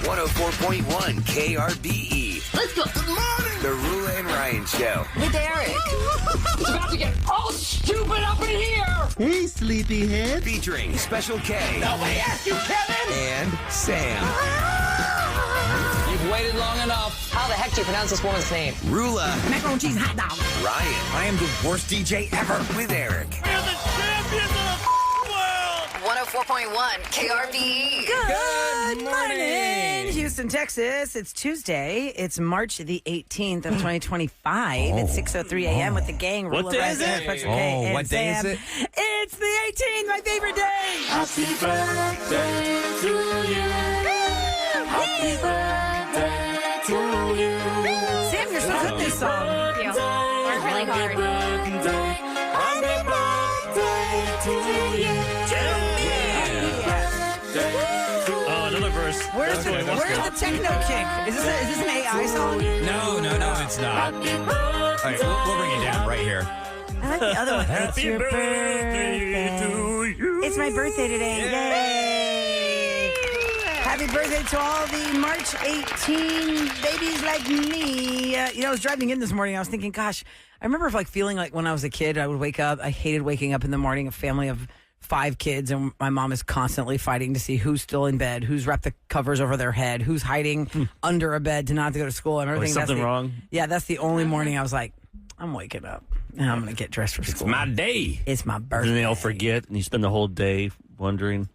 104.1 KRBE. Let's go. Good morning. The Roula and Ryan Show. With Eric. It's about to get all stupid up in here. Hey, sleepyhead. Featuring Special K. Nobody asked you, Kevin. And Sam. You've waited long enough. How the heck do you pronounce this woman's name? Roula. Macaroni cheese hot dog. Ryan. I am the worst DJ ever. With Eric. We're the champions of the world! 104.1 KRBE. Good morning, Houston, Texas. It's Tuesday. It's March the 18th of 2025. It's 6:03 a.m. with the gang. What day is it? What day is it? It's the 18th, my favorite day. Happy birthday to you. Happy birthday to you. Sam, you're so good at this song. Work really hard. Happy birthday to you. Oh, another verse. Where's the techno kick? Is this an AI song? No, it's not. All right, we'll bring it down right here. I like the other one. It's Happy your birthday to you. It's my birthday today. Yay! Happy birthday to all the March 18 babies like me. I was driving in this morning. I was thinking, gosh, I remember feeling like when I was a kid, I would wake up. I hated waking up in the morning, a family of 5 kids, and my mom is constantly fighting to see who's still in bed, who's wrapped the covers over their head, who's hiding under a bed to not have to go to school. And everything. Something wrong? Yeah, that's the only morning I was like, I'm waking up and I'm going to get dressed for school. It's my day. It's my birthday. And they all forget, and you spend the whole day wondering,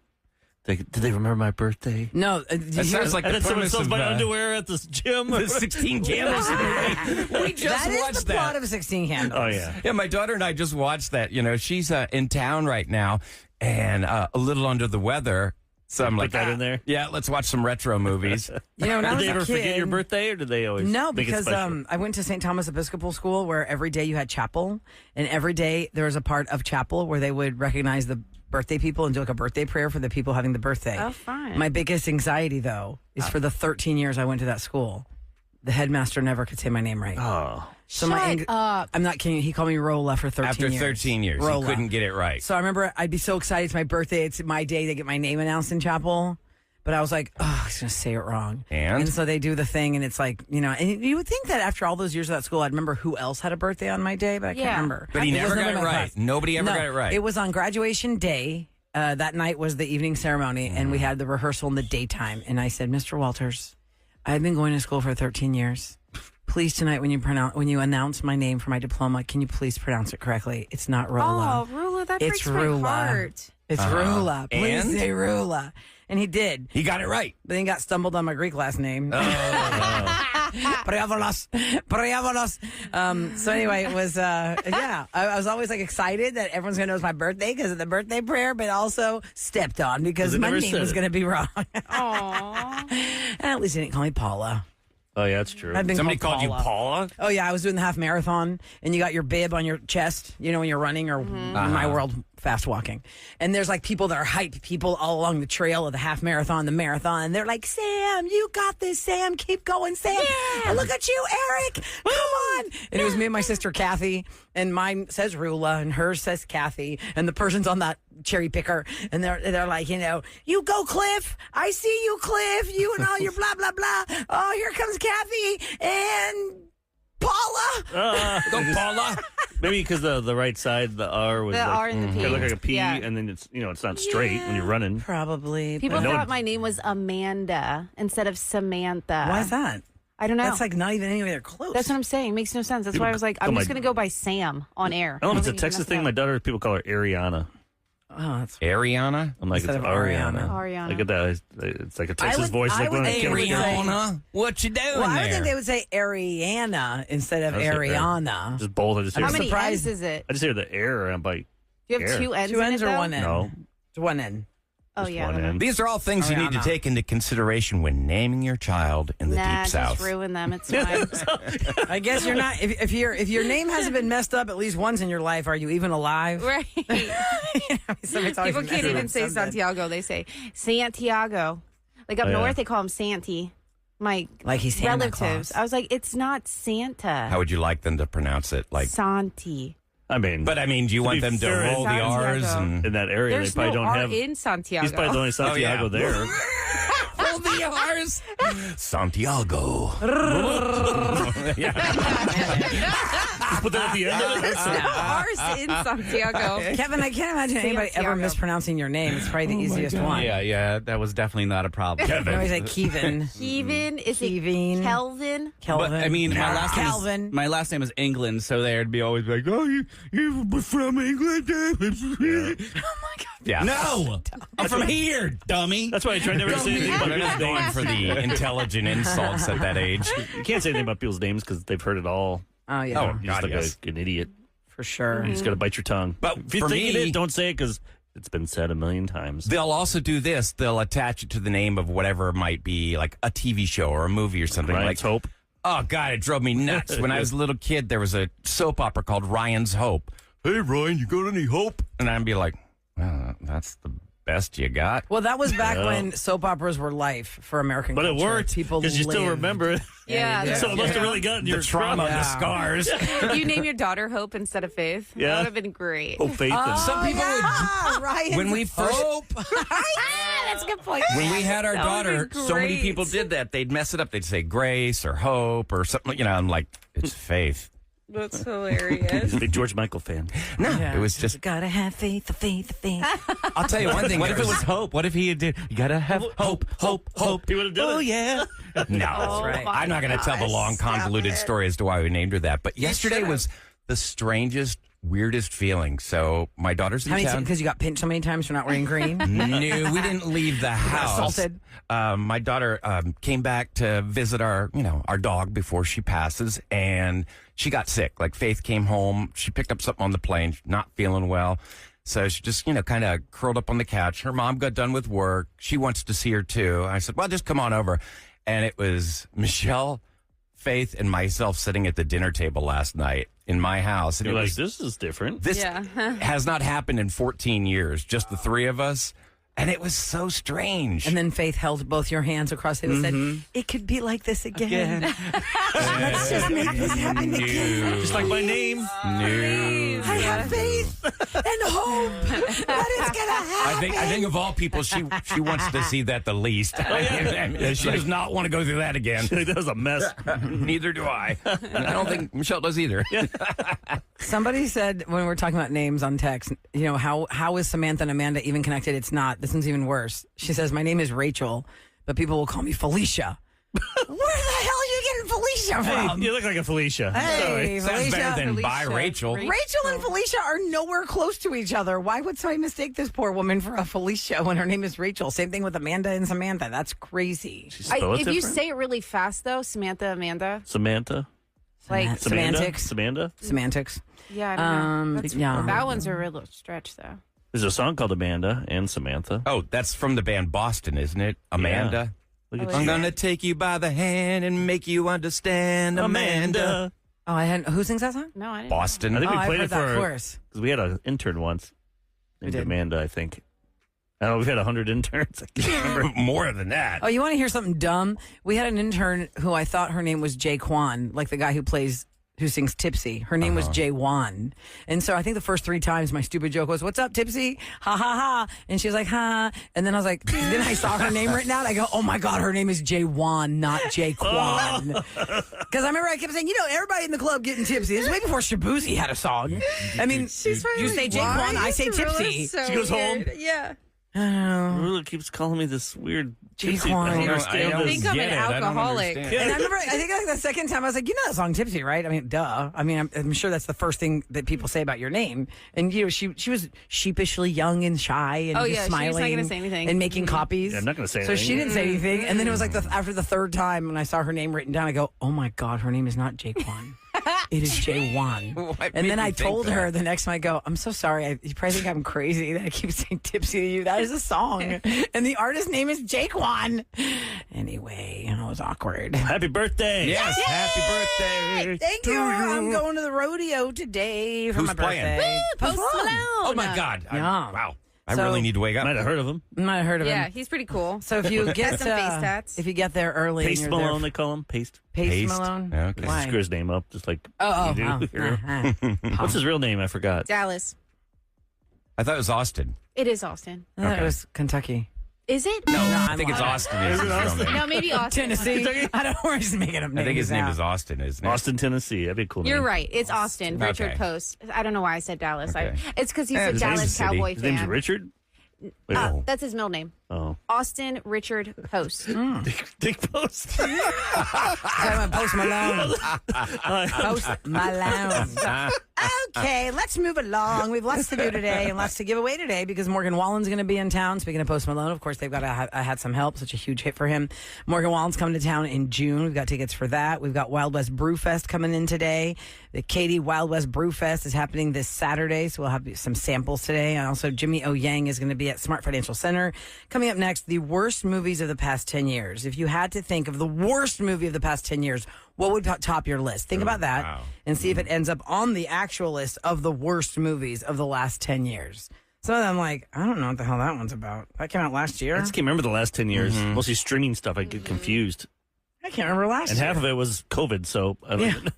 did they remember my birthday? No, did you That hear- sounds like And the then someone premise sells of my underwear at the gym. the 16 Candles movie. We just that is watched the that. plot of 16 Candles. Oh, yeah. Yeah, my daughter and I just watched that. She's in town right now and a little under the weather. So I'm like, Put that in there? Yeah, let's watch some retro movies. When I Did was they a ever forget kid- your birthday, or did they always No, make it because special? I went to St. Thomas Episcopal School where every day you had chapel, and every day there was a part of chapel where they would recognize the birthday people and do a birthday prayer for the people having the birthday. Oh, fine. My biggest anxiety, though, is for the 13 years I went to that school, the headmaster never could say my name right. Oh. So Shut up. I'm not kidding. He called me Roula for 13 After years. 13 years, Roula. he couldn't get it right. So I remember I'd be so excited. It's my birthday. It's my day to get my name announced in chapel. But I was like, oh, he's going to say it wrong. And so they do the thing, and it's like, and you would think that after all those years of that school, I'd remember who else had a birthday on my day, but I can't remember. But he It never was got it in my right. class. Nobody ever got it right. It was on graduation day. That night was the evening ceremony, and we had the rehearsal in the daytime. And I said, Mr. Walters, I've been going to school for 13 years. Please, tonight, when you announce my name for my diploma, can you please pronounce it correctly? It's not Roula. Oh, Rula, that It's breaks Roula. my heart. It's Roula. Please And? say Roula. And he did. He got it right. But then he got stumbled on my Greek last name. Priavolos. So anyway, it was, I was always excited that everyone's going to know it's my birthday because of the birthday prayer, but also stepped on because They my never name said was it. going to be wrong. Aww. At least he didn't call me Paula. Oh, yeah, that's true. I've been Somebody called called you Paula? Oh, yeah, I was doing the half marathon, and you got your bib on your chest, when you're running, or in my world, fast walking. And there's people that are hype people all along the trail of the half marathon, the marathon, and they're like, Sam, you got this, Sam. Keep going, Sam. And look at you, Eric. Come on. And it was me and my sister, Kathy, and mine says Roula, and hers says Kathy, and the person's on that cherry picker, and they're like, you go, Cliff. I see you, Cliff. You and all your blah, blah, blah. Oh, here comes Kathy and Paula. Go, Paula. Maybe because the right side, the R was The R and the P. kind of look like a P, Yeah. and then it's not straight when you're running. Probably. People No. thought my name was Amanda instead of Samantha. Why is that? I don't know. That's not even anywhere close. That's what I'm saying. Makes no sense. That's why I was like, I'm People just call going to go by Sam on air. I don't know if it's a think you Texas messed thing. up. My daughter, people call her Ariana. Oh, that's Ariana? I'm like, Instead it's of Ariana. Ariana. I get that. It's like a Texas voice. I Like, would when think can't really get it. Ariana? What you doing Well, I would there? think they would say Ariana instead of I was like, Ariana. Just both. I just hear, How many surprised- N's is it? I just hear the air, and I'm like, Do you have Air. two N's Two in N's it, or though? one N? no. It's one N. Oh, Just yeah. one I don't know. N. These are all things you need to Ariana. take into consideration when naming your child in the Nah, Deep South. just ruin them. It's fine. I guess you're not. If your name hasn't been messed up at least once in your life, are you even alive? Right. Somebody's always People messing can't even up say something. Santiago. They say Santiago. Like up Oh, yeah. north, they call him Santy. My Like he's Santa relatives. Claus. I was like, it's not Santa. How would you like them to pronounce it? Santi. I mean, But I mean, do you want be them to fair, roll the Santiago. R's? And in that area, There's they probably no don't R have. in Santiago. He's probably the only Santiago yeah. there. well, LDRs. Santiago. Just put that at the end of it. Ours in Santiago. Kevin, I can't imagine anybody ever Santiago. mispronouncing your name. It's probably the easiest one. Yeah, that was definitely not a problem. I always say Kevin. Kevin, is Kevin. it Kelvin? Kelvin. But I mean, Calvin. my last name is England, so they'd be always like, "Oh, you from England?" Yeah. No, I'm from here, dummy. That's why I try never to say anything about They're not people's going names. for the intelligent insults at that age. You can't say anything about people's names because they've heard it all. Oh, yeah. Oh, You're just God, like yes. an idiot. For sure. You just got to bite your tongue. But if you for think me- it, don't say it because it's been said a million times. They'll also do this. They'll attach it to the name of whatever it might be, like a TV show or a movie or something. Ryan's like Hope. Oh, God, it drove me nuts. When I was a little kid, there was a soap opera called Ryan's Hope. Hey, Ryan, you got any hope? And I'd be like, well, that's the best you got. Well, that was back when soap operas were life for American But culture. it worked People because you still lived. remember it. Yeah. Yeah, So it must have really gotten The your trauma, trauma. the scars. You name your daughter Hope instead of Faith. Yeah. That would have been great. Oh, Faith. and- Some people would. Ryan. When we first. That's a good point. When we had our That daughter, would be so many great. people did that. They'd mess it up. They'd say Grace or Hope or something. I'm like, it's Faith. That's hilarious. He's a big George Michael fan. No, Yeah. it was just. Gotta have faith, faith. I'll tell you one thing. What if it was hope? What if he did? You gotta have hope. He would have done it. Yeah. No, right. I'm not going to tell the long, convoluted story as to why we named her that. But yesterday was the strangest, weirdest feeling. So my daughter's in How many town. because you got pinched so many times for not wearing green? No, we didn't leave the house. assaulted? My daughter came back to visit our dog before she passes, and she got sick. Like Faith came home, she picked up something on the plane, not feeling well. So she just, kind of curled up on the couch. Her mom got done with work. She wants to see her too. I said, well, just come on over. And it was Michelle, Faith, and myself sitting at the dinner table last night in my house. And You're it like, was, this is different. this Yeah. has not happened in 14 years, just the three of us. And it was so strange. And then Faith held both your hands across it and said, it could be like this again. Let's just make this happen again. Just like my name. No. I have faith and hope that it's going to happen. I think of all people, she wants to see that the least. She does not want to go through that again. That was a mess. Neither do I. And I don't think Michelle does either. Somebody said when we were talking about names on text, how is Samantha and Amanda even connected? It's not. This one's even worse. She says, my name is Rachel, but people will call me Felicia. Where the hell are you getting Felicia Hey, from? you look like a Felicia. Hey, Sounds Felicia. better than by Felicia. Rachel. Rachel and Felicia are nowhere close to each other. Why would somebody mistake this poor woman for a Felicia when her name is Rachel? Same thing with Amanda and Samantha. That's crazy. Spell it If you different? say it really fast, though, Samantha, Amanda, Samantha. like, Semantics. Samantha. Semantics. yeah, I don't know. yeah. That one's a real stretch, though. There's a song called Amanda and Samantha. Oh, that's from the band Boston, isn't it? Amanda. Look at I'm you. gonna take you by the hand and make you understand, Amanda. Oh, I hadn't. Who sings that song? No, I didn't. Boston. I think we I've played heard it that for chorus. because we had an intern once named did. Amanda, I think. I don't know, we've had 100 interns. I can't remember. More than that. Oh, you want to hear something dumb? We had an intern who I thought her name was Jay Kwan, like the guy who sings Tipsy. Her name was Jay Wan. And so I think the first 3 times my stupid joke was, what's up, Tipsy? Ha, ha, ha. And she was like, ha. And then I was like, then I saw her name written out. I go, oh my God, her name is Jay Wan, not Jay Kwan. Because I remember I kept saying, everybody in the club getting tipsy. This is way before Shabuzi had a song. I mean, you say Jay Kwan, I say Tipsy. She goes home. Yeah. I don't know. Rula keeps calling me this weird. Jay gypsy. Kwan. I don't I understand don't this. think I'm an get it. I don't alcoholic. understand. And I remember, I think like the second time I was like, that song Tipsy, right? I mean, duh. I mean, I'm sure that's the first thing that people say about your name. And, she was sheepishly young and shy and Oh, just yeah, she was not smiling gonna say anything. and making copies. Yeah, I'm not gonna say So anything. she didn't say anything. And then it was like after the third time when I saw her name written down, I go, oh my God, her name is not Jaquan. It is Jay Wan. What And made then you I think told that? her the next time, I go, I'm so sorry. You probably think I'm crazy that I keep saying tipsy to you. That is a song. And the artist's name is Jaquan. Anyway, it was awkward. Happy birthday. Yes, happy birthday. Thank you. I'm going to the rodeo today for Who's my playing? birthday. Post Malone. Oh my God. Yeah. Wow. I So- really need to wake up. Might have heard of him. You might have heard of Yeah, him. he's pretty cool. So if you get some face tats. if you get there early, and Paste you're Malone, there, they call him. Paste. Paste Paste? Malone. Okay. They Why? screw his name up, just like Oh, you do. wow. What's his real name? I forgot. Dallas. I thought it was Austin. It is Austin. I thought Okay. it was Kentucky. Is it? No, No, I think it's Austin. Is his real name. No, maybe Austin. Tennessee. I don't know. We're just making up names. I think his name now. is Austin, isn't it? Austin, Tennessee. That'd be a cool name. You're right. It's Austin. Richard Okay. Post. I don't know why I said Dallas. Okay. It's because he's Yeah, a his name's Dallas a city. Cowboy His fan. name's Richard? Wait, That's his middle name. oh. Austin Richard Post. Dick Post. Talking about Post Malone. Post Malone. Okay, let's move along. We have lots to do today and lots to give away today because Morgan Wallen's going to be in town. Speaking of Post Malone, of course, they've got I Had Some Help, such a huge hit for him. Morgan Wallen's coming to town in June. We've got tickets for that. We've got Wild West Brewfest coming in today. The Katy Wild West Brewfest is happening this Saturday, so we'll have some samples today. And also, Jimmy O. Yang is going to be at Smart Financial Center. Coming up next, the worst movies of the past 10 years. If you had to think of the worst movie of the past 10 years, what would top your list? Think about that and see if it ends up on the actual list of the worst movies of the last 10 years. Some of them, like, I don't know what the hell that one's about. That came out last year. I just can't remember the last 10 years. Mostly streaming stuff. I get confused. I can't remember last And year. half of it was COVID, so I don't Yeah.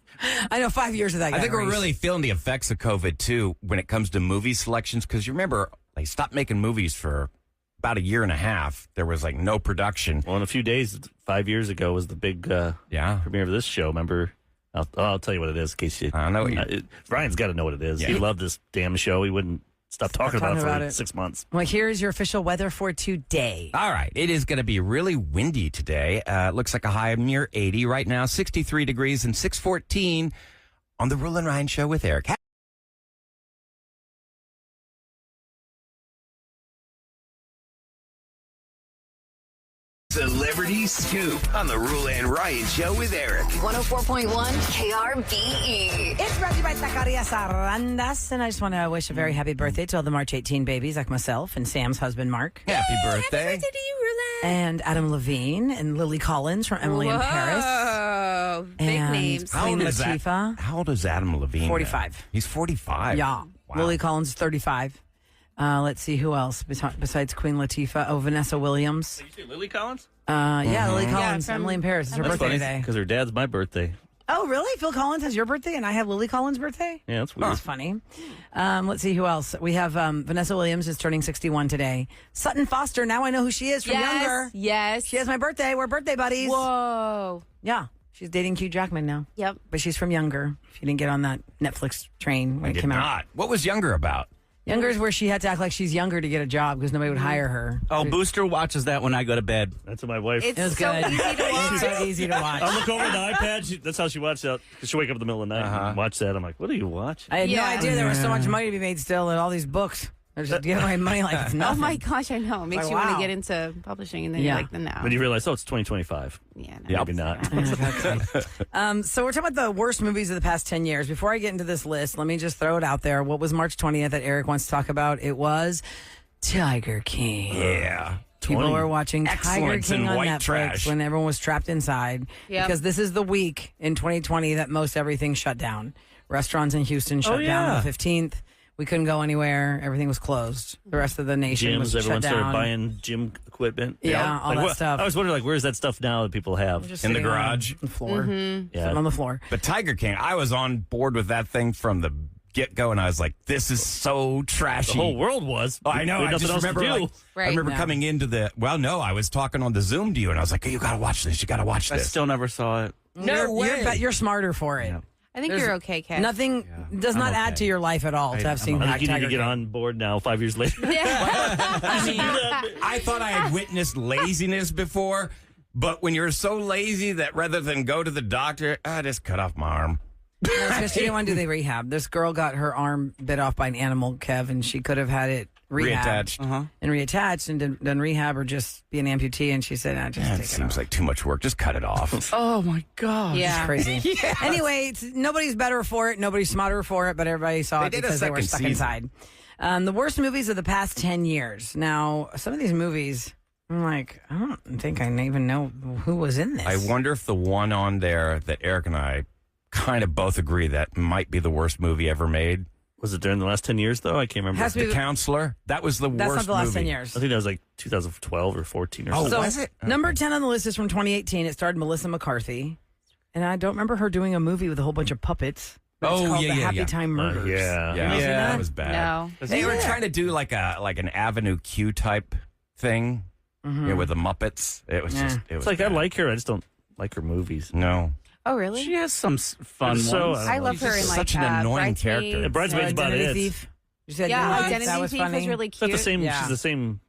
I know 5 years of that. I think we're really feeling the effects of COVID, too, when it comes to movie selections. Because you remember, they stopped making movies for about a year and a half. There was, like, no production. Well, in a few days, 5 years ago, was the big premiere of this show. Remember? I'll tell you what it is in case you. I know what Ryan's got to know what it is. Yeah. He loved this damn show. He wouldn't stop talking about it for 6 months. Well, here's your official weather for today. All right. It is going to be really windy today. It looks like a high of near 80 right now, 63 degrees and 614 on the Roula and Ryan Show with Eric. Celebrity Scoop on the Roula and Ryan Show with Eric. 104.1 KRBE. It's brought to you by Zacarias Arandas, and I just want to wish a very happy birthday to all the March 18 babies like myself and Sam's husband, Mark. Happy birthday. to you, Roula. And Adam Levine and Lily Collins from Emily in Paris. Oh, big And names. How Queen old is that? Latifah. How old is Adam Levine? 45. Now? He's 45. Yeah. Wow. Lily Collins is 35. Let's see who else besides Queen Latifah. Oh, Vanessa Williams. You say Lily Collins? Yeah, Lily Collins, from Emily in Paris. It's her That's birthday funny today. because her dad's my birthday. Oh, really? Phil Collins has your birthday and I have Lily Collins' birthday? Yeah, that's weird. That's funny. Let's see who else. We have Vanessa Williams is turning 61 today. Sutton Foster, now I know who she is from Younger. Yes. She has my birthday. We're birthday buddies. Whoa. Yeah. She's dating Hugh Jackman now. Yep. But she's from Younger. If you didn't get on that Netflix train when I it did came out. not. What was Younger about? Younger is where she had to act like she's younger to get a job because nobody would hire her. Oh, Booster watches that when I go to bed. That's what my wife. It's It was so good. easy to watch. It's so easy to watch. I look over the iPad. That's how she watches that. She'll wake up in the middle of the night and watch that. I'm like, what do you watch? I had no Yeah. idea there was so much money to be made still in all these books. They're just giving away money like it's Oh nothing. my gosh, I know. It makes Like, you want wow. to get into publishing, and then Yeah. you're like, no. But you realize, it's 2025. Yeah, no, Maybe not. So we're talking about the worst movies of the past 10 years. Before I get into this list, let me just throw it out there. What was March 20th that Eric wants to talk about? It was Tiger King. Yeah. People were watching Tiger Excellence King in on white Netflix trash. when everyone was trapped inside. Yep. Because this is the week in 2020 that most everything shut down. Restaurants in Houston shut down on the 15th. We couldn't go anywhere. Everything was closed. The rest of the nation was Gyms, shut everyone down. started buying gym equipment. Yeah, all that stuff. I was wondering, where's that stuff now that people have? Just In the sitting on garage. the floor. Yeah. Sitting on the floor. But Tiger King, I was on board with that thing from the get-go, and I was like, this is so trashy. The whole world was. Oh, I know. We I had just nothing else to remember, do. like, Right. I remember Yeah. coming into the. Well, no, I was talking on the Zoom to you, and I was like, hey, you got to watch this. You got to watch I this. still never saw it. You're smarter for it. I think There's you're okay, Kat. Nothing does not add to your life at all to have seen I think you need Tiger to get King. on board now 5 years later. I thought I had witnessed laziness before, but when you're so lazy that rather than go to the doctor, I just cut off my arm. Because she didn't want to do the rehab. This girl got her arm bit off by an animal, Kev, and she could have had it rehabbed Reattached. and reattached and done rehab or just be an amputee. And she said, just That take it seems off. like too much work. Just cut it off. Oh my god. Yeah. Crazy. Anyway, nobody's better for it. Nobody's smarter for it, but everybody saw They it did a because they were second stuck season. inside. The worst movies of the past 10 years. Now, some of these movies, I'm like, I don't think I even know who was in this. I wonder if the one on there that Eric and I kind of both agree that might be the worst movie ever made. Was it during the last 10 years, though? I can't remember. Has to be- The Counselor. That was the That's worst not the last movie. 10 years. I think that was like 2012 or 14 or Oh, something. was it? Number 10 on the list is from 2018. It starred Melissa McCarthy. And I don't remember her doing a movie with a whole bunch of puppets. But it's Oh, called yeah, The yeah, Happy yeah. Time Murders. Yeah. Yeah, seen that? that was bad. No. They were trying to do like an Avenue Q type thing. with the Muppets. It was just. It was It's like bad. I like her. I just don't like her movies. No. Oh, really? She has some fun ones. So, I love her in like such an annoying character. Bridesmaids about Identity it. Thief. You said Yeah, Identity Identity Thief. That was Thief funny. was really It's not cute. the same. Yeah. She's the same.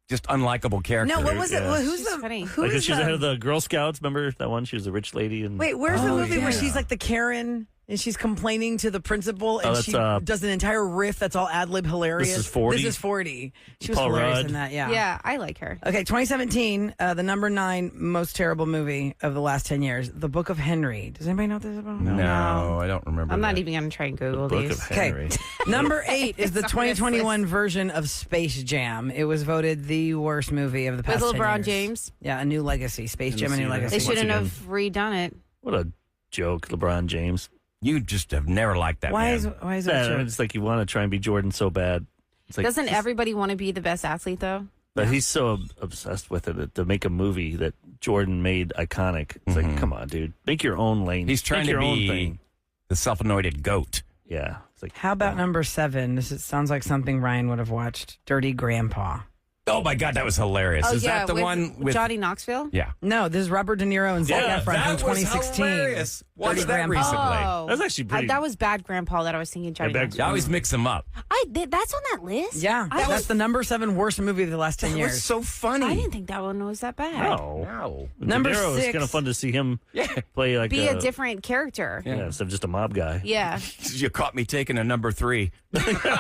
Just unlikable character. No, what was it? Yeah. Well, who's She's the funny. who Like is she's the- the head of the Girl Scouts. Remember that one? She was a rich lady. And Wait, where's the movie where yeah. she's like the Karen and she's complaining to the principal and that's, she does an entire riff that's all ad lib hilarious? This is 40. This is 40. She was Paul hilarious Rudd. in that. Yeah. Yeah, I like her. Okay, 2017, the number 9 most terrible movie of the last 10 years, The Book of Henry. Does anybody know what this is about? No, I don't remember. I'm not that. even going to try and Google Book these. of Henry. Okay. Number 8 is the It's on this 2021 version of Space Jam. It was voted the worst movie of the past With 10 LeBron years. James? Yeah, A New Legacy. Space Jam, A New see that. Legacy. They Once shouldn't again. have redone it. What a joke, LeBron James. You just have never liked that Why man. is it Yeah, true? it's like you want to try and be Jordan so bad. It's like, Doesn't everybody want to be the best athlete, though? But he's so obsessed with it to make a movie that Jordan made iconic. It's like, come on, dude, make your own lane. He's trying make to your own be thing. the self-anointed goat. Yeah, it's like How about number 7? Sounds like something Ryan would have watched. Dirty Grandpa. Oh my God, that was hilarious. Oh, Is yeah, that the with one with Johnny Knoxville? Yeah. No, this is Robert De Niro and Zac Yeah, Efron that from was 2016. hilarious. Watched Dirty that Grandpa. recently. Oh. That's actually pretty. that was Bad Grandpa that I was thinking Johnny Bad- Knoxville. You always mix them up. That's on that list? Yeah, that's the number 7 worst movie of the last 10 That years. was so funny. I didn't think that one was that bad. no. No. Number De Niro, 6. It's kind of fun to see him Yeah. play like Be a different character. yeah, instead of just a mob guy. Yeah. You caught me taking a number 3.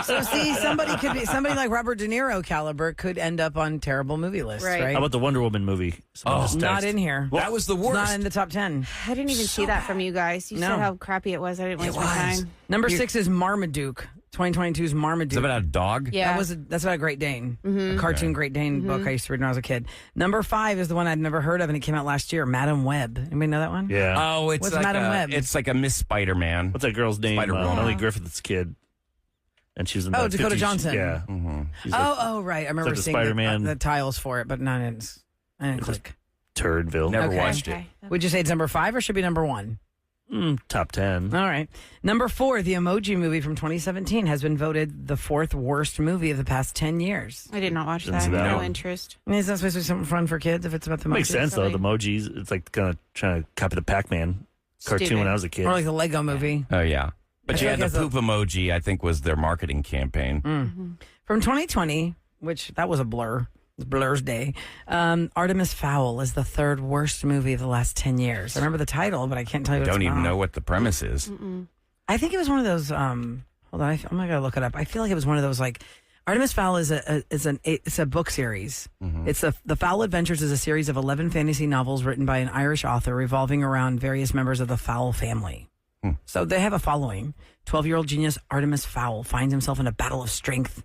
So see, somebody like Robert De Niro caliber could end up on terrible movie lists, Right. right? How about the Wonder Woman movie? Someone just Not texted. in here. That was the It's worst. not in the top 10. I didn't even see that from you guys. You No. said how crappy it was. I didn't waste my time. Number 6 is Marmaduke. 2022's Marmaduke. Is that about a dog? Yeah. That's about a Great Dane, a cartoon Great Dane book I used to read when I was a kid. Number 5 is the one I'd never heard of, and it came out last year. Madam Web. Anybody know that one? Yeah. Oh, it's What's like Madam Web? It's like a Miss Spider-Man. What's that girl's name? Spider-Woman. Melanie Griffith's kid. And she's in Oh, that Dakota 50s Johnson. Yeah. She's like Oh, right. I remember like the seeing Spider-Man. the tiles for it, but I didn't click. Turdville. Never Okay. watched it. Okay. Would you say it's number 5 or should it be number 1? Top 10. All right. Number 4, the Emoji Movie from 2017 has been voted the 4th worst movie of the past 10 years. I did not watch Didn't that. see that No one. interest. I mean, is that supposed to be something fun for kids if it's about the Makes emojis? sense, though. silly. The emojis, it's like kind of trying to copy the Pac-Man cartoon Stupid. when I was a kid. Or like the Lego movie. Oh, yeah. But I you feel had like the as a- poop emoji, I think, was their marketing campaign. From 2020, which that was a blur. It's Blur's Day. Artemis Fowl is the 3rd worst movie of the last 10 years. I remember the title, but I can't tell you I what don't it's even about. know what the premise is. I think it was one of those. Hold on, I'm not gonna look it up. I feel like it was one of those like Artemis Fowl is it's a book series. It's the Fowl Adventures is a series of 11 fantasy novels written by an Irish author revolving around various members of the Fowl family. So they have a following. 12-year-old genius Artemis Fowl finds himself in a battle of strength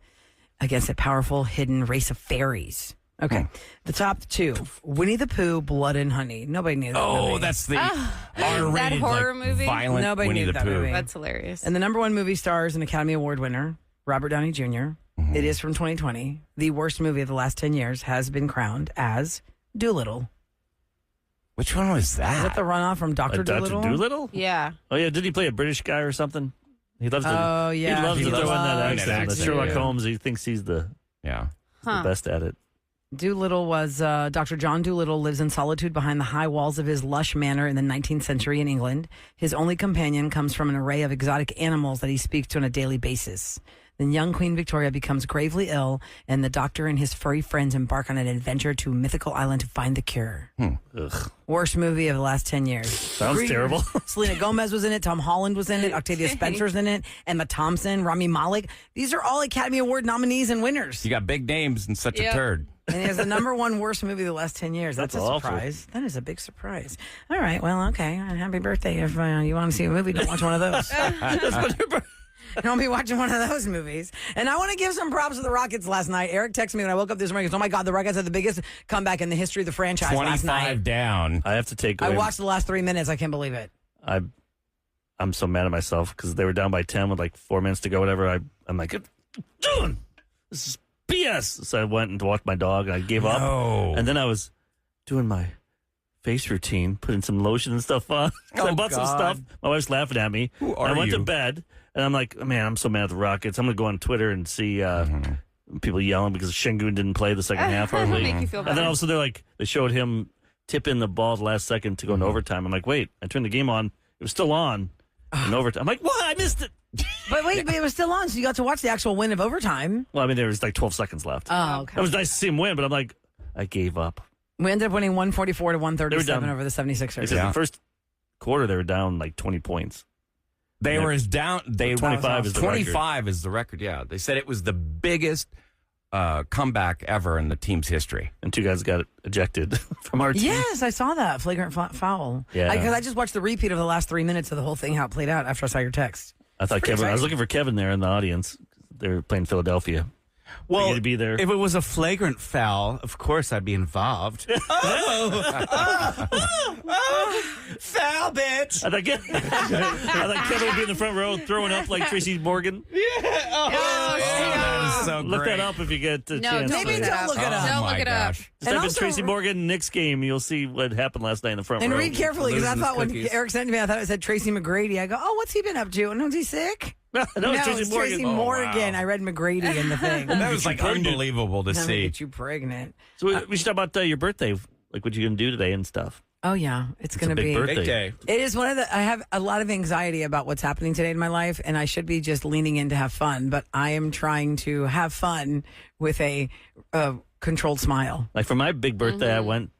against a powerful hidden race of fairies. Okay, the top 2: Winnie the Pooh, Blood and Honey. Nobody knew that. Oh, movie. that's the that R-rated, horror like, movie? violent Nobody Winnie knew the that Pooh. movie. That's hilarious. And the number 1 movie stars an Academy Award winner, Robert Downey Jr. It is from 2020. The worst movie of the last 10 years has been crowned as Doolittle. Which one was Is that the runoff from Dr. Dr. Doolittle? Doolittle? Yeah. Oh, yeah. Did he play a British guy or something? He loves to. Oh, yeah. He loves He to throw in loves that that accent. accent, Sherlock yeah. Holmes, he thinks he's the Yeah. best at it. Doolittle was Dr. John Doolittle lives in solitude behind the high walls of his lush manor in the 19th century in England. His only companion comes from an array of exotic animals that he speaks to on a daily basis. Then young Queen Victoria becomes gravely ill, and the doctor and his furry friends embark on an adventure to a mythical island to find the cure. Ugh. Worst movie of the last 10 years. Sounds terrible. Selena Gomez was in it. Tom Holland was in it. Octavia Spencer's in it. Emma Thompson, Rami Malek. These are all Academy Award nominees and winners. You got big names and such a Yep. turd. And it is the number 1 worst movie of the last 10 years. That's a awful. surprise. That is a big surprise. All right. Well, okay. Happy birthday. If you want to see a movie, don't watch one of those. Don't be watching one of those movies. And I want to give some props to the Rockets last night. Eric texted me when I woke up this morning. He goes, oh, my God, the Rockets had the biggest comeback in the history of the franchise last 25 night. down. I have to take I away. watched the last 3 minutes. I can't believe it. I'm so mad at myself because they were down by 10 with like 4 minutes to go, whatever. I'm like, what are you doing? This is BS. So I went and walked my dog and I gave up. No. And then I was doing my face routine, putting some lotion and stuff on. So I Oh, bought some God. stuff. My wife's laughing at me. Who are I went to you? bed and I'm like, man, I'm so mad at the Rockets. I'm going to go on Twitter and see people yelling because Şengün didn't play the second half hardly. Make you feel And then better. also they showed him tip in the ball at the last second to go into overtime. I'm like, wait, I turned the game on. It was still on in overtime. I'm like, what? I missed it. But wait, but it was still on, so you got to watch the actual win of overtime. Well, I mean, there was like 12 seconds left. Oh, okay. It was nice to see him win, but I'm like, I gave up. We ended up winning 144 to 137 down. over the 76ers. Because the first quarter, they were down like 20 points. They were as down. They 25 is the record. 25 is the record. Yeah, they said it was the biggest comeback ever in the team's history. And 2 guys got ejected from our team. Yes, I saw that. Flagrant foul. Yeah. Because I just watched the repeat of the last 3 minutes of the whole thing, how it played out after I saw your text. I thought Kevin. I was looking for Kevin there in the audience. They were playing Philadelphia. Well, to be there. If it was a flagrant foul, of course I'd be involved. Foul, bitch! I thought Kevin would be in the front row throwing up like Tracy Morgan. That is so Look great. that up if you get a No, chance. don't Maybe look it don't up. look it up. Don't my look it up. gosh. Just And type in also- Tracy Morgan Knicks game. You'll see what happened last night in the front And row. read carefully, because I Losing thought when cookies. Eric sent it to me, I thought it said Tracy McGrady. I go, oh, what's he been up to? And was he sick? no, it's Tracy it's Morgan. Tracy Oh, Morgan. wow. I read McGrady in the thing. That was like pregnant. unbelievable to I'm gonna see. get you pregnant. So we should talk about your birthday, like what you're going to do today and stuff. Oh, yeah. It's going a to big be. birthday. Big day. It is one of the. I have a lot of anxiety about what's happening today in my life, and I should be just leaning in to have fun, but I am trying to have fun with a controlled smile. Like for my big birthday, I went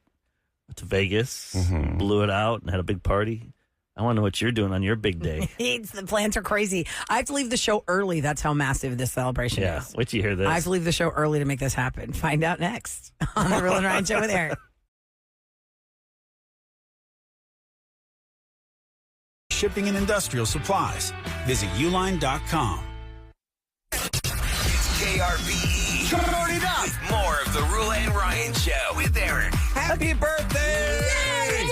to Vegas, blew it out, and had a big party. I want to know what you're doing on your big day. The plans are crazy. I have to leave the show early. That's how massive this celebration Yeah, is. wait till you hear this. I have to leave the show early to make this happen. Find out next on the Roula and Ryan Show with Eric. Shipping and industrial supplies. Visit uline.com. It's KRBE. Turn it up. With more of the Roula and Ryan Show with Eric. Happy birthday! It's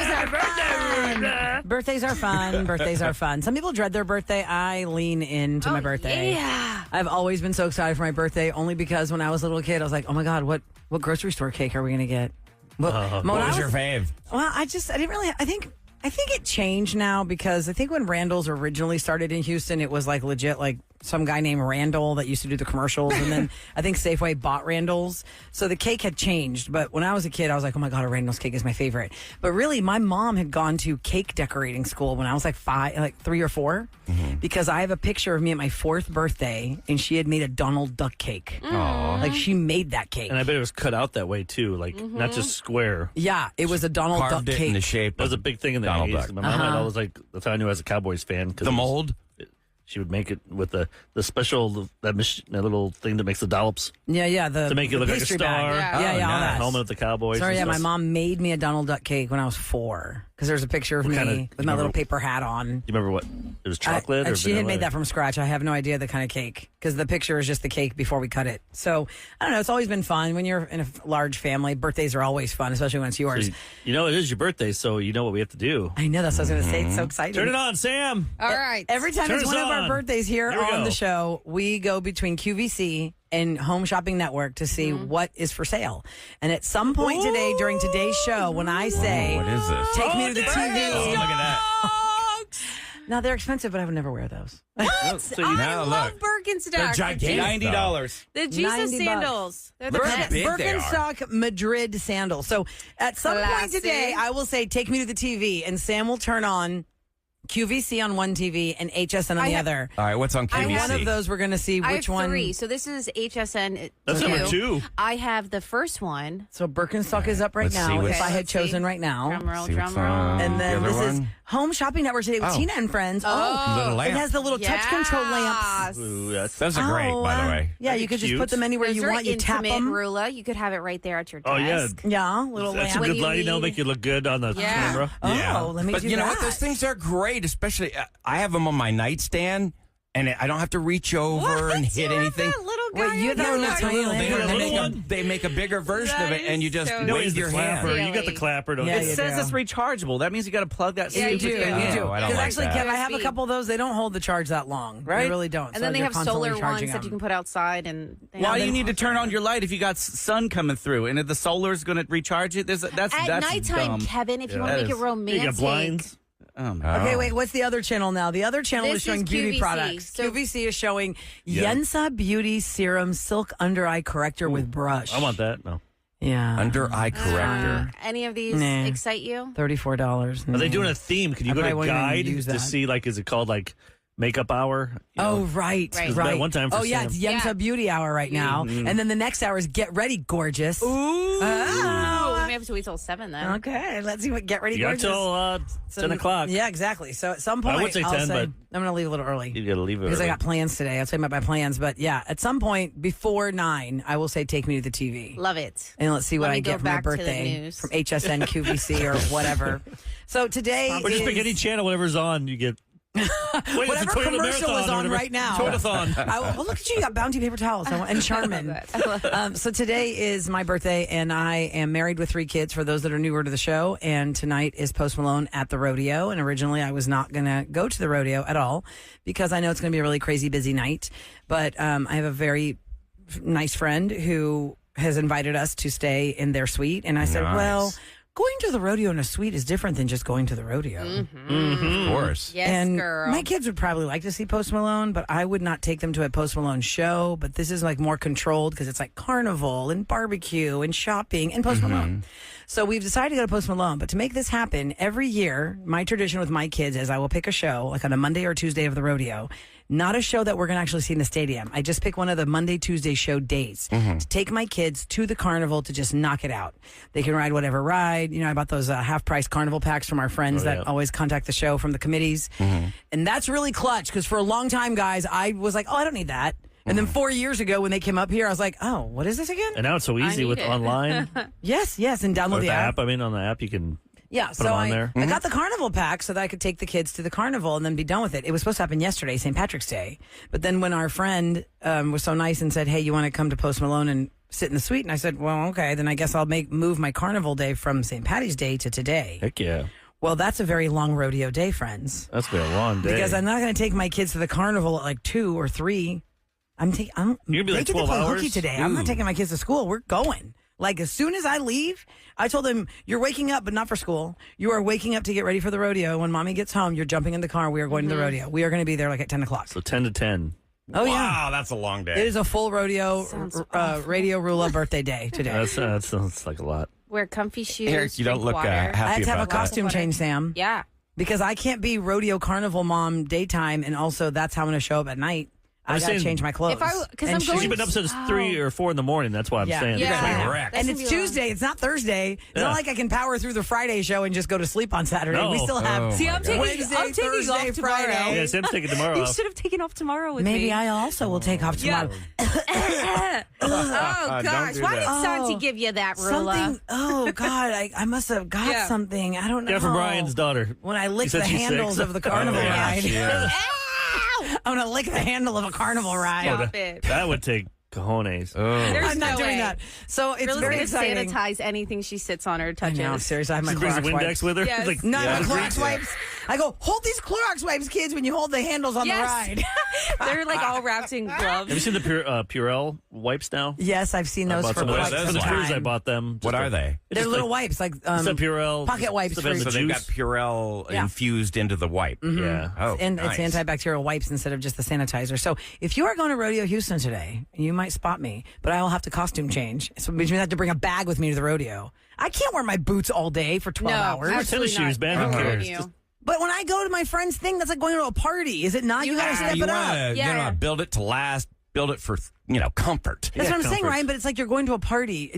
my birthday today! Birthdays are fun. Birthdays are fun. Some people dread their birthday. I lean into my birthday. Yeah. I've always been so excited for my birthday, only because when I was a little kid, I was like, oh my God, what grocery store cake are we going to get? When What I was your fave? Well, I didn't really, I think it changed now, because I think when Randall's originally started in Houston, it was like legit, like some guy named Randall that used to do the commercials. And then I think Safeway bought Randall's. So the cake had changed. But when I was a kid, I was like, oh my God, a Randall's cake is my favorite. But really, my mom had gone to cake decorating school when I was like 3 or 4, because I have a picture of me at my 4th birthday, and she had made a Donald Duck cake. Like she made that cake. and I bet it was cut out that way too, like not just square. Yeah, it was a Donald Carved Duck it cake. in the shape That was a of big thing in the Donald 80s. Duck. My mom had always like, that's how I knew I was a Cowboys fan. Cause the mold. She would make it with the special, that little thing that makes the dollops Yeah, to make it the look like a pastry star. bag. Yeah. Yeah, Oh, all nice. that. Helmet of the Cowboys. Sorry, and yeah, my stuff. mom made me a Donald Duck cake when I was 4, because there's a picture of me kinda- with you my little remember- paper hat on. You remember what? It was chocolate or She had vanilla? made that from scratch. I have no idea the kind of cake, because the picture is just the cake before we cut it. So I don't know. It's always been fun when you're in a large family. Birthdays are always fun, especially when it's yours. You know, it is your birthday, so you know what we have to do. I know, that's what I was going to say. It's so exciting. Turn it on, Sam. All right. Every time Turn it's us one of our on. birthdays here Here we on go. the show, we go between QVC and Home Shopping Network to see what is for sale. And at some point today, during today's show, when I say, What is this? take me to the Oh, TV. look at that. Now, they're expensive, but I would never wear those. What? So you- I Now, love look. Birkenstock. They're gigantic. $90. The Jesus $90. sandals. They're the Look how best. big they are. Birkenstock Madrid sandals. So at some point Classy. today, I will say, take me to the TV, and Sam will turn on QVC on one TV and HSN on the have- other. All right, what's on I QVC? have One of those we're going to see I which have one. 3. So this is HSN. That's number 2. I have the first one. So Birkenstock is up right Let's see now. what's- If I had Let's see. chosen right now. Drum roll, See what's drum roll. on And the then other this is one? Home Shopping Network today with Oh. Tina and friends. Little lamp. It has the little touch control lamps. Ooh, that's, Those are great, by the way. Yeah, you That'd could be just put cute. them anywhere Those you are want. You tap intimate, them. Roula. You could have it right there at your desk. Oh, yeah. Yeah, little that's a lamp. good you lighting. That'll need- make you look good on the Yeah. camera. Oh, let me but do you know that. what? Those things are great, especially I have them on my nightstand, and I don't have to reach over and What? hit You have anything. that little Wait, guy you on have your that desk? little tiny They, lamp? that make little a, one? they make a bigger version That of it, and you is just so No, wave it's the your clapper. hand. You got the clapper, don't Yeah, you? you It says do. it's rechargeable. That means you got to plug that Yeah, you do. stupid thing You in. do. Oh, I don't Because like actually, that. Kev, I have a USB. couple of those. They don't hold the charge that long. Right? They really don't. And So then they you're have constantly solar charging ones that them. you can put outside. And Why do you need to turn on your light if you got sun coming through? And if the solar's going to recharge it, that's at that's nighttime, dumb. Kevin, if you want that to make it is- romantic. You got blinds. Oh, no. Okay, wait. What's the other channel now? The other channel This is showing is beauty QVC. products. So- QVC is showing Yeah. Yensa Beauty Serum Silk Under Eye Corrector with brush. I want that. No. Yeah. Under eye corrector. Any of these Nah. excite you? $34. Are they doing a theme? Can you I go to probably wouldn't even guide use to that. see, like, is it called, like, makeup hour? You Oh, know? right. Right. That one time for oh, yeah. Sam. It's Yensa Yeah. Beauty Hour right now. And then the next hour is Get Ready, Gorgeous. Oh, Oh. we have to wait till 7 then. Okay. Let's see what Get Ready, You got Gorgeous. till 10 o'clock. Yeah, exactly. So at some point, I would say I'll 10, but- I'm going to leave a little early. You got to leave it Because I early. got plans today. I'll tell you about my plans. But yeah, at some point before 9, I will say, take me to the TV. Love it. And let's see what Let I me go get for my back to the birthday news. from HSN QVC or whatever. So today Or just is pick any channel, whatever's on, you get. Wait, it's a whatever Toyota commercial Marathon is or on whatever. right now. Toyota-thon. Well, look at you. You got Bounty paper towels and Charmin. So today is my birthday, and I am married with 3 kids for those that are newer to the show. And tonight is Post Malone at the rodeo. And originally I was not going to go to the rodeo at all because I know it's going to be a really crazy busy night. But I have a very nice friend who has invited us to stay in their suite. And I said, Nice. well, going to the rodeo in a suite is different than just going to the rodeo. Of course. Yes, And girl. my kids would probably like to see Post Malone, but I would not take them to a Post Malone show. But this is like more controlled because it's like carnival and barbecue and shopping and Post Malone. So we've decided to go to Post Malone. But to make this happen, every year, my tradition with my kids is I will pick a show like on a Monday or Tuesday of the rodeo. Not a show that we're going to actually see in the stadium. I just pick one of the Monday, Tuesday show days to take my kids to the carnival to just knock it out. They can ride whatever ride. You know, I bought those half-price carnival packs from our friends that always contact the show from the committees. And that's really clutch because for a long time, guys, I was like, oh, I don't need that. And then 4 years ago when they came up here, I was like, oh, what is this again? And now it's so easy need with it. online. Yes, and download With the the app. app. I mean, on the app, you can. Yeah, Put so them on I there. got the carnival pack so that I could take the kids to the carnival and then be done with it. It was supposed to happen yesterday, St. Patrick's Day. But then when our friend was so nice and said, hey, you want to come to Post Malone and sit in the suite? And I said, well, okay, then I guess I'll move my carnival day from St. Patty's Day to today. Heck yeah. Well, that's a very long rodeo day, friends. That's been a long day. Because I'm not going to take my kids to the carnival at like 2 or 3. You're gonna be they like get to 12 play hours? hooky today. I'm not taking my kids to school. We're going. Like, as soon as I leave, I told them, you're waking up, but not for school. You are waking up to get ready for the rodeo. When mommy gets home, you're jumping in the car. We are going to the rodeo. We are going to be there like at 10 o'clock. So 10 to 10. Oh, yeah. Wow, that's a long day. It is a full rodeo, Sounds Radio Rula birthday day today. That sounds like a lot. Wear comfy shoes. Eric, you don't drink look water. I happy had to have a about that. costume change, Sam, Yeah. because I can't be rodeo carnival mom daytime, and also that's how I'm going to show up at night. I got to saying- change my clothes. Because And I'm she- going. You've been up since 3 or 4 in the morning. That's why I'm saying. Yeah. You're gonna be wrecked. And That's it's gonna be Tuesday. It's not Thursday. It's Yeah. not like I can power through the Friday show and just go to sleep on Saturday. No. We still have Oh, See, my I'm God. taking, Wednesday, I'm taking Thursday, off tomorrow. Friday. Yeah, Sam's taking tomorrow You off. should have taken off tomorrow with Maybe me. I also will take off Yeah. tomorrow. Oh gosh, do why that. did Santi give you that, Roula? Something. Oh God, I must have got Yeah. something. I don't know. Yeah, from Ryan's daughter. When I lick He said the she's handles sick. of the carnival Oh, yeah, ride. she is. I'm gonna lick the handle of a carnival ride. Stop it. That would take cojones. There's I'm not no doing way. that. So it's Rilla's very gonna exciting. sanitize anything she sits on or I touches. know, seriously, I have my She brings a Clorox Windex wipes. with her. Yes. It's like, No, Yeah, my the Clorox wipes. I go, hold these Clorox wipes, kids, when you hold the handles on Yes. the ride. They're like all wrapped in gloves. have you seen the Purell wipes now? Yes, I've seen I those bought for some of quite those. those For the some cruise, I time. bought them. What are they? They're little wipes, like It's a Purell. pocket wipes It's for- the So they've got juice. Purell Yeah. infused into the wipe. Yeah. Oh, and nice. it's antibacterial wipes instead of just the sanitizer. So if you are going to Rodeo Houston today, you might spot me, but I will have to costume change. So which means I have to bring a bag with me to the rodeo. I can't wear my boots all day for 12 No, hours. absolutely Tennis shoes, not. man. Who I'm cares? with you. Just- But when I go to my friend's thing, that's like going to a party. Is it not? You, gotta step you it up. want to Yeah. build it to last, build it for comfort. That's what I'm saying, comfort. Ryan. But it's like you're going to a party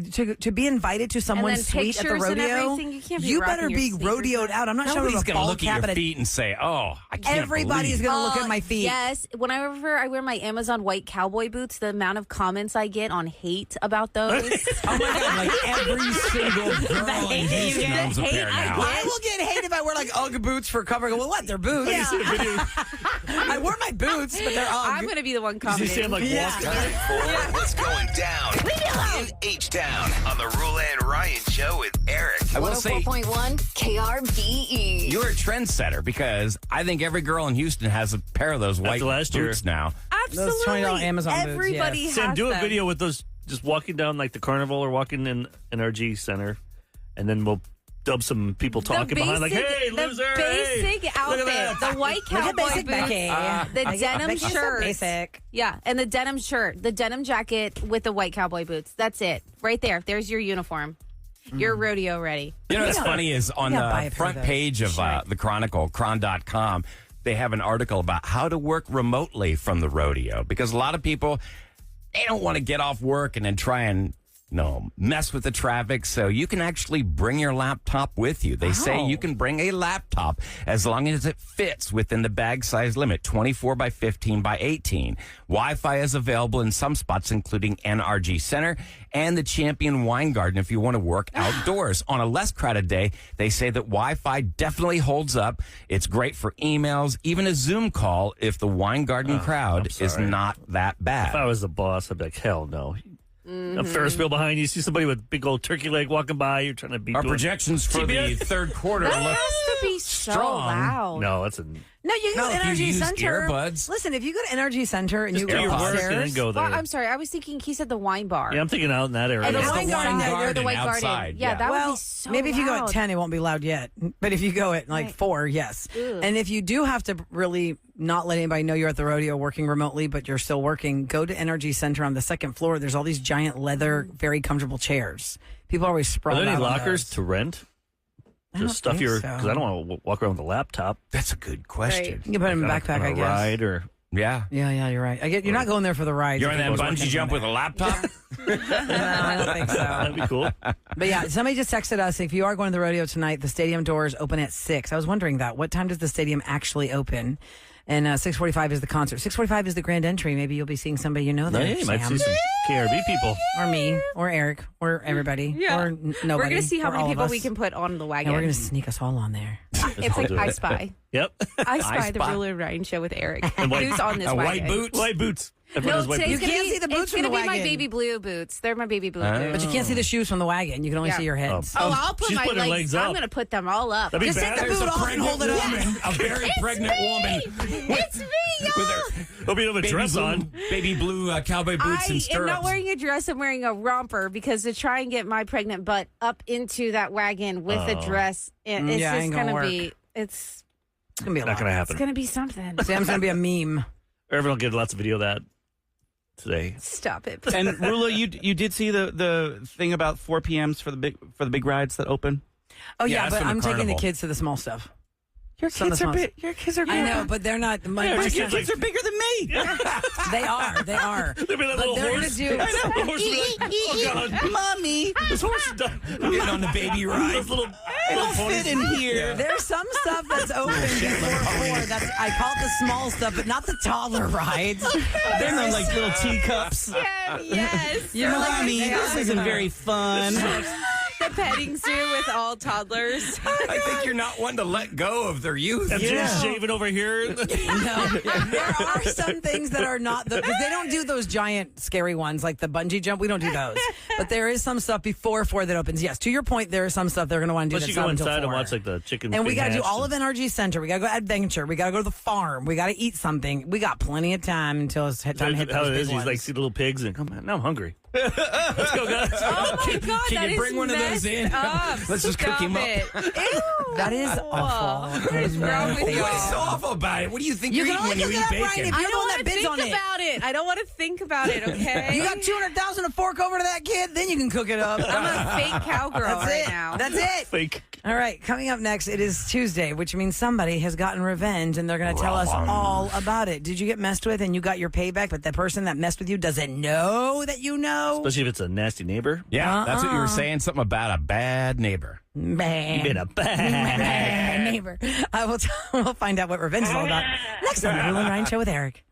to be invited to someone's then suite at the pictures and rodeo. everything. You can't be better rocking be your sneakers rodeoed out. I'm not showing Nobody's up a going to bald look cap at your at feet and say, "Oh, I can't." Everybody's believe going to look at my feet. Yes. Whenever I wear my Amazon white cowboy boots, the amount of comments I get on hate about those. Oh my God! Like every single girl in Houston get. owns a The pair hate I now. get. I will get hate if I wear like Ugg boots for cover. Well, what? They're boots. I wear my boots, but they're Ugg. I'm going to be the one You commenting. see him like Yeah. walk. Time for What's Going Down in H-Town on the Roula and Ryan Show with Eric. I will say 104.1 KRBE. you're a trendsetter because I think every girl in Houston has a pair of those white After last year. boots now. Absolutely. Those $20 Amazon boots, Everybody yes. has Sam, do a them. video with those, just walking down like the carnival or walking in NRG Center, and then we'll dub some people talking behind, like, "Hey, loser!" The basic hey, outfit, the white cowboy basic boots, Becky. the denim Becky's so shirt, basic. yeah, and the denim shirt, the denim jacket with the white cowboy boots. That's it, right there. There's your uniform. You're rodeo ready. You know what's funny is on buy a the pair of front those. page of the Chronicle, chron.com, they have an article about how to work remotely from the rodeo, because a lot of people, they don't want to get off work and then try and mess with the traffic. So you can actually bring your laptop with you. They say you can bring a laptop as long as it fits within the bag size limit, 24 by 15 by 18. Wi-Fi is available in some spots, including NRG Center and the Champion Wine Garden if you want to work outdoors. On a less crowded day, they say that Wi-Fi definitely holds up. It's great for emails, even a Zoom call if the wine garden crowd is not that bad. If I was the boss, I'd be like, hell no. A Ferris wheel behind you, see somebody with big old turkey leg walking by, you're trying to beat Our projections for the third quarter That look has to be so strong. loud. No, that's a No, you can go to if you NRG use Center. earbuds. Listen, if you go to NRG Center and you do go your work and then upstairs, go there. Well, I'm sorry. I was thinking he said the wine bar. Yeah, I'm thinking out in that area. And the It's the wine garden, wine you're the garden white garden. outside, Yeah, yeah. that would well, be so maybe if you go at loud. 10, it won't be loud yet. But if you go at like 4, yes. Ew. And if you do have to really not let anybody know you're at the rodeo working remotely, but you're still working, go to NRG Center on the second floor. There's all these giant leather, very comfortable chairs. People always Are sprawl there any out on lockers those. to rent? I don't Just stuff think your, so. because I don't want to walk around with a laptop. That's a good question. You can put it in a backpack, on a I guess. ride or Yeah. Yeah, you're right. You're not going there for the ride. You're on that bungee jump with a laptop? No, I don't think so. that'd be cool. But yeah, somebody just texted us, if you are going to the rodeo tonight, the stadium doors open at 6. I was wondering that. What time does the stadium actually open? And 6:45 is the concert. 6:45 is the grand entry. Maybe you'll be seeing somebody you know there, Yeah, you might Sam. see some KRB people. Or me, or Eric, or everybody, Yeah. or nobody. We're going to see how or many all of people us. we can put on the And wagon. we're going to sneak us all on there. It's like I Spy. Yep. I Spy, the Spy. Ruler and Ryan show with Eric. white- Who's on this A wagon? white boot? White boots. Everyone No, has white today's boots. You gonna can't be, see the boots it's from gonna the be my wagon. baby blue boots. They're my baby blue Oh. boots. But you can't see the shoes from the wagon. You can only Yeah. see your heads. Oh, I'll put She's my putting her legs. legs up. I'm going to put them all up. That'd be Just bad. take the boot off and hold it up. A very pregnant woman. It's me, With y'all. her Hope you don't have a dress on. baby blue cowboy boots I and stirrups. am not wearing a dress. I'm wearing a romper because to try and get my pregnant butt up into that wagon with a dress, it's Yeah, just ain't going gonna to work. be. It's It's going to be a Not lot. going to it's happen. going to be something. Sam's going to be a meme. Everyone will get lots of video of that today. Stop it. And Rula, you did see the thing about 4 p.m.s for the big rides that open? Oh, Yeah, yeah, that's but from the I'm taking the carnival. kids to the small stuff. Your Some of kids the are smalls. big. Your kids are. I know, but they're not. My your son- Your kids are bigger than me. They are. They are. There'll be that But little they're horse. gonna do. The horse will be like, oh, God. Mommy, This horse is done. Getting on the baby ride. Those little fit in here. There's some stuff that's open before 4. That's I call it the small stuff, but not the toddler rides. They're on like little teacups. Yes. You know, like, Mommy, they this are. isn't very fun. The petting zoo with all toddlers. I think you're not one to let go of their youth. and she's shaving over here. No, there are some things that are not because they don't do those giant scary ones like the bungee jump. We don't do those, but there is some stuff before 4 that opens. Yes, to your point, there is some stuff they're going to want to do. Unless you that's go not until inside and 4. watch like the chicken. And we got to do hatched all of NRG Center. We got to go adventure. We got to go to the farm. We got to eat something. We got plenty of time until it's time to hit How those it big is, you ones. like see the little pigs and come on, now I'm hungry. Let's go, guys. Oh my God, Can that you is bring one of those messed in? Up. Let's just cook Stop him up. it. Ew. That is awful. What is wrong with What you? is so awful about it? What do you think You you're can eating only when you cook eat it up right bacon? if I you're the don't one want that to bids think on it. about it. I don't want to think about it, okay? You got 200,000 to fork over to that kid, then you can cook it up. I'm a fake cowgirl That's right it. now. That's it. Fake. All right, coming up next, it is Tuesday, which means somebody has gotten revenge, and they're going to tell us all about it. Did you get messed with and you got your payback, but the person that messed with you doesn't know that you know? Especially if it's a nasty neighbor. Yeah, that's what you were saying. Something about a bad neighbor. Man. Been a bad. Neighbor. We'll find out what revenge is all about next on the Roula and Ryan Show with Eric.